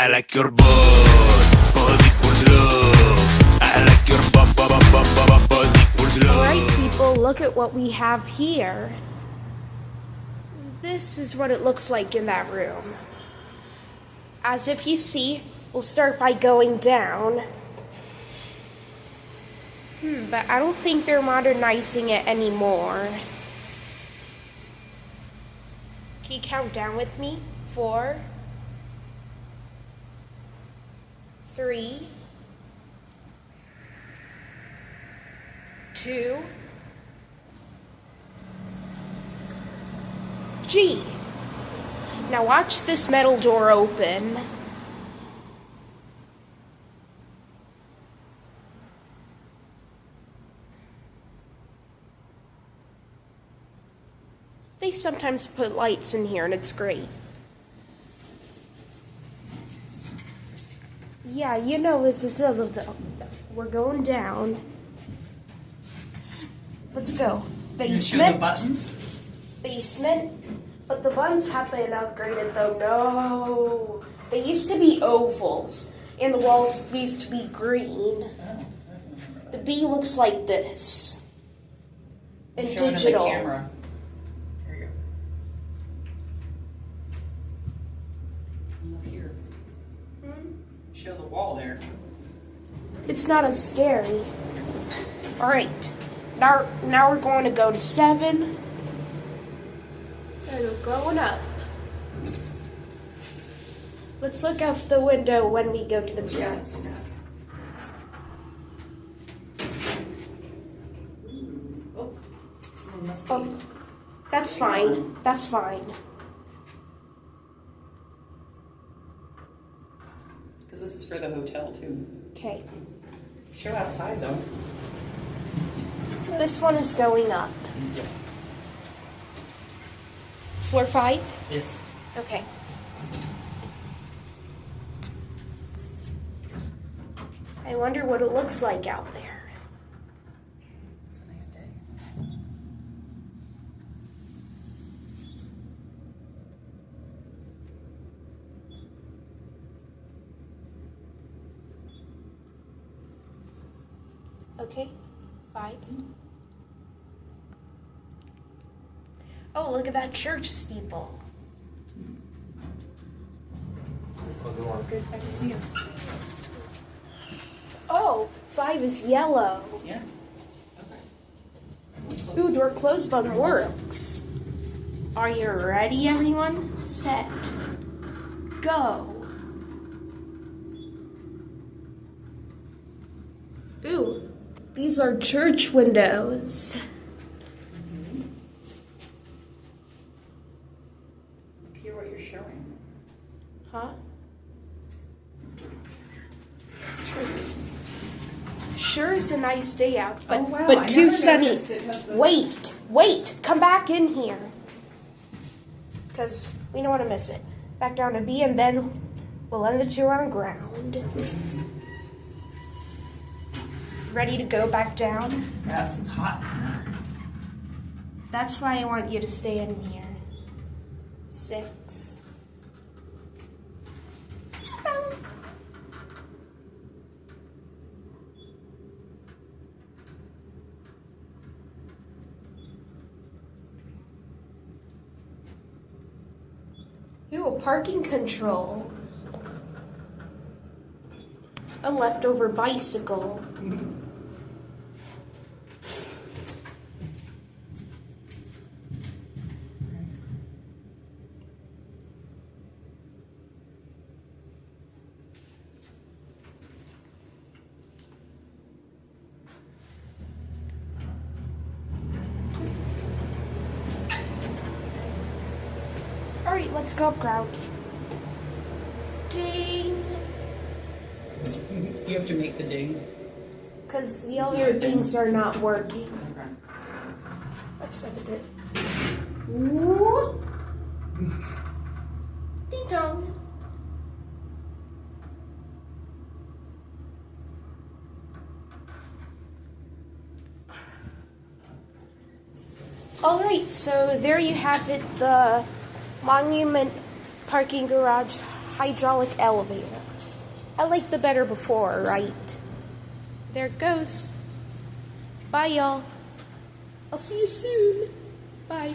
I like your posy pour slow. I like your posy pour slow. Alright people, look at what we have here. This is what it looks like in that room. As if you see, we'll start by going down. But I don't think they're modernizing it anymore. Can you count down with me? 4, 3, 2, G. Now watch this metal door open. They sometimes put lights in here and it's great. Yeah, you know, we're going down. Let's go. Basement. Basement. But the buttons have been upgraded though. No. They used to be ovals. And the walls used to be green. The B looks like this. And digital. The camera. There you go. Up here. Show the wall there. It's not as scary. Alright. Now we're going to go to 7. And we're going up. Let's look out the window when we go to the bed. Oh, that's fine. That's fine. Because this is for the hotel too. Okay. Show outside though. This one is going up. Yep. Floor 5? Yes. Okay. I wonder what it looks like out there. It's a nice day. Okay. 5. Oh, look at that church steeple. Good, I can see it. Oh, 5 is yellow. Yeah. Okay. Ooh, door closed button works. Are you ready, everyone? Set. Go. Ooh, these are church windows. Hear what you're showing. Huh? Sure is a nice day out, but, Oh, wow. I but too never sunny. noticed it has this. Wait, come back in here. Because we don't want to miss it. Back down to B and then we'll end the tour on the ground. Ready to go back down? Yes, it's hot. That's why I want you to stay in here. 6. Ooh, a parking control. A leftover bicycle. Alright, let's go up ground. Ding! You have to make the ding. Because the elevator dings are not working. Okay. Let's look at it. Woo! Ding dong. Alright, so there you have it, the Monument Parking Garage hydraulic elevator. I like the better before, right? There it goes. Bye, y'all. I'll see you soon. Bye.